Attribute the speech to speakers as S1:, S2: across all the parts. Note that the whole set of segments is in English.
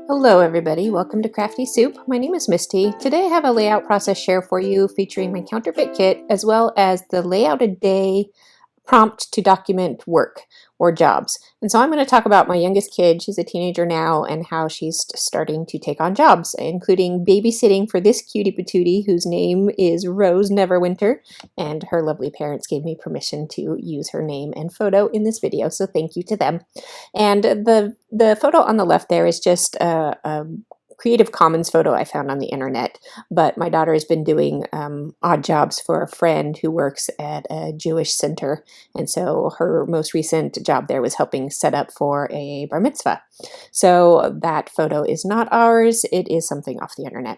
S1: Hello everybody, welcome to Crafty Soup. My name is Misty. Today I have a layout process share for you featuring my Counterfeit Kit as well as the layout a day prompt to document work or jobs. And so I'm going to talk about my youngest kid, she's a teenager now, and how she's starting to take on jobs, including babysitting for this cutie patootie whose name is Rose Neverwinter, and her lovely parents gave me permission to use her name and photo in this video, so thank you to them. And the photo on the left there is just a Creative Commons photo I found on the internet, but my daughter has been doing odd jobs for a friend who works at a Jewish center, and so her most recent job there was helping set up for a bar mitzvah. So that photo is not ours, it is something off the internet.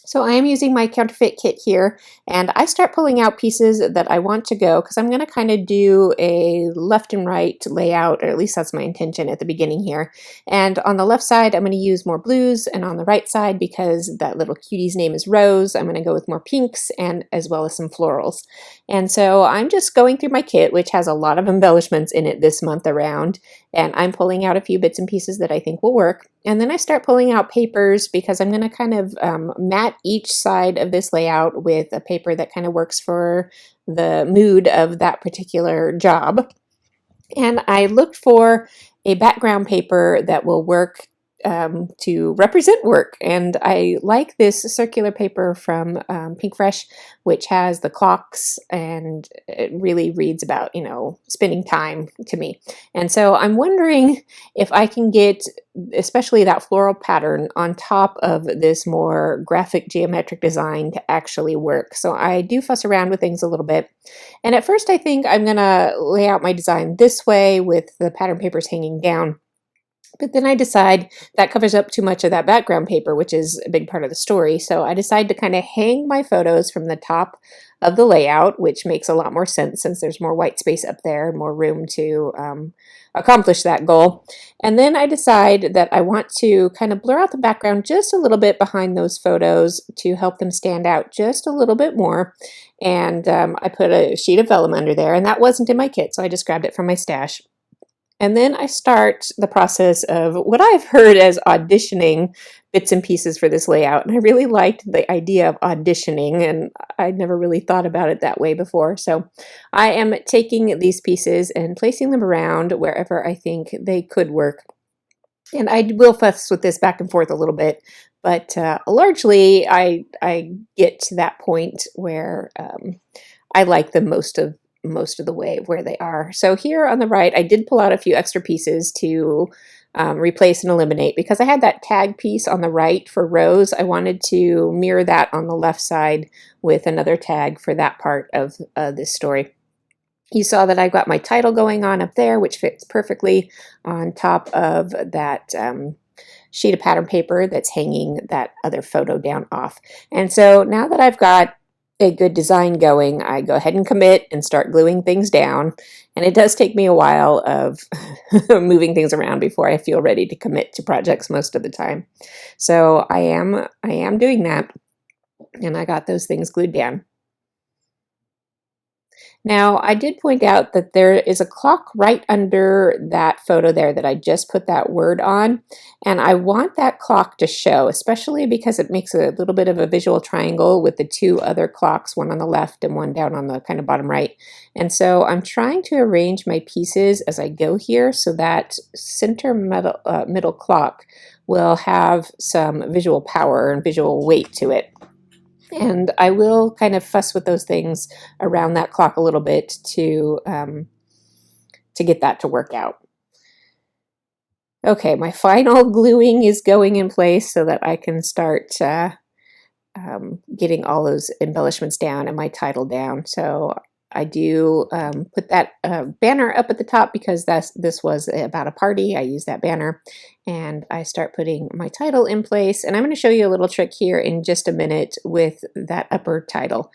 S1: So I am using my Counterfeit Kit here, and I start pulling out pieces that I want to go because I'm going to kind of do a left and right layout, or at least that's my intention at the beginning here. And on the left side, I'm going to use more blues, and on the right side, because that little cutie's name is Rose, I'm going to go with more pinks and as well as some florals. And so I'm just going through my kit, which has a lot of embellishments in it this month around, and I'm pulling out a few bits and pieces that I think will work. And then I start pulling out papers because I'm going to kind of mat each side of this layout with a paper that kind of works for the mood of that particular job. And I looked for a background paper that will work to represent work. And I like this circular paper from Pink Fresh, which has the clocks, and it really reads about, spending time to me. And so I'm wondering if I can get especially that floral pattern on top of this more graphic geometric design to actually work. So I do fuss around with things a little bit. And at first I think I'm gonna lay out my design this way with the pattern papers hanging down. But then I decide that covers up too much of that background paper, which is a big part of the story. So I decide to kind of hang my photos from the top of the layout, which makes a lot more sense since there's more white space up there and more room to accomplish that goal. And then I decide that I want to kind of blur out the background just a little bit behind those photos to help them stand out just a little bit more. And I put a sheet of vellum under there, and that wasn't in my kit, so I just grabbed it from my stash. And then I start the process of what I've heard as auditioning bits and pieces for this layout. And I really liked the idea of auditioning, and I'd never really thought about it that way before. So I am taking these pieces and placing them around wherever I think they could work. And I will fuss with this back and forth a little bit, but largely I get to that point where I like them most of the way where they are. So here on the right, I did pull out a few extra pieces to replace and eliminate because I had that tag piece on the right for Rose. I wanted to mirror that on the left side with another tag for that part of this story. You saw that I've got my title going on up there, which fits perfectly on top of that sheet of pattern paper that's hanging that other photo down off. And so now that I've got a good design going, I go ahead and commit and start gluing things down. And it does take me a while of moving things around before I feel ready to commit to projects most of the time. So I am doing that, and I got those things glued down. Now, I did point out that there is a clock right under that photo there that I just put that word on, and I want that clock to show, especially because it makes a little bit of a visual triangle with the two other clocks, one on the left and one down on the kind of bottom right. And so I'm trying to arrange my pieces as I go here so that center middle clock will have some visual power and visual weight to it. And I will kind of fuss with those things around that clock a little bit to get that to work out. Okay, my final gluing is going in place so that I can start getting all those embellishments down and my title down. So I do put that banner up at the top because this was about a party. I use that banner, and I start putting my title in place. And I'm going to show you a little trick here in just a minute with that upper title.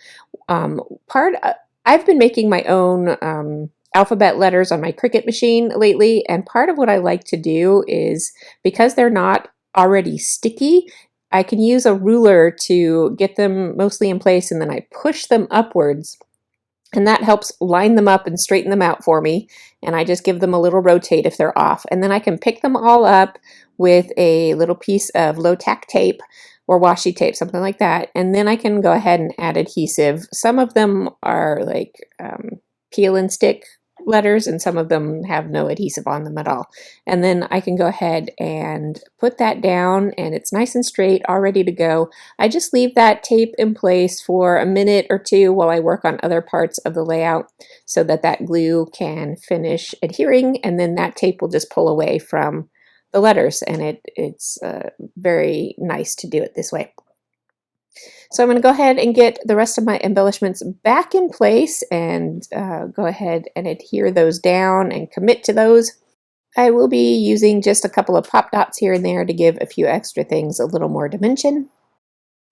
S1: I've been making my own alphabet letters on my Cricut machine lately, and part of what I like to do is, because they're not already sticky, I can use a ruler to get them mostly in place, and then I push them upwards And that helps line them up and straighten them out for me. And I just give them a little rotate if they're off. And then I can pick them all up with a little piece of low tack tape or washi tape, something like that. And then I can go ahead and add adhesive. Some of them are like peel and stick letters, and some of them have no adhesive on them at all. And then I can go ahead and put that down, and it's nice and straight, all ready to go. I just leave that tape in place for a minute or two while I work on other parts of the layout so that that glue can finish adhering, and then that tape will just pull away from the letters, and it's very nice to do it this way. So I'm going to go ahead and get the rest of my embellishments back in place and go ahead and adhere those down and commit to those. I will be using just a couple of pop dots here and there to give a few extra things a little more dimension.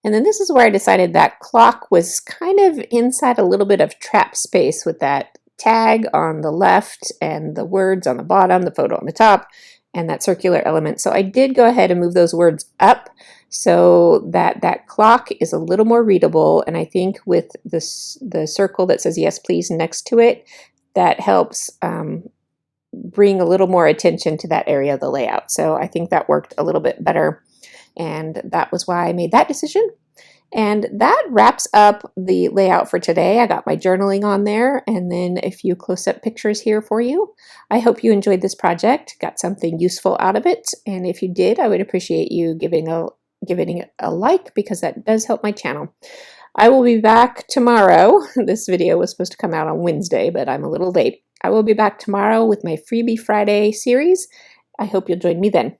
S1: And then this is where I decided that clock was kind of inside a little bit of trap space with that tag on the left and the words on the bottom, the photo on the top, and that circular element. So I did go ahead and move those words up so that that clock is a little more readable. And I think with this, the circle that says yes please next to it, that helps bring a little more attention to that area of the layout. So I think that worked a little bit better, and that was why I made that decision. And that wraps up the layout for today. I got my journaling on there and then a few close-up pictures here for you. I hope you enjoyed this project, got something useful out of it, and if you did, I would appreciate you giving it a like, because that does help my channel. I will be back tomorrow. This video was supposed to come out on Wednesday, but I'm a little late. I will be back tomorrow with my Freebie Friday series. I hope you'll join me then.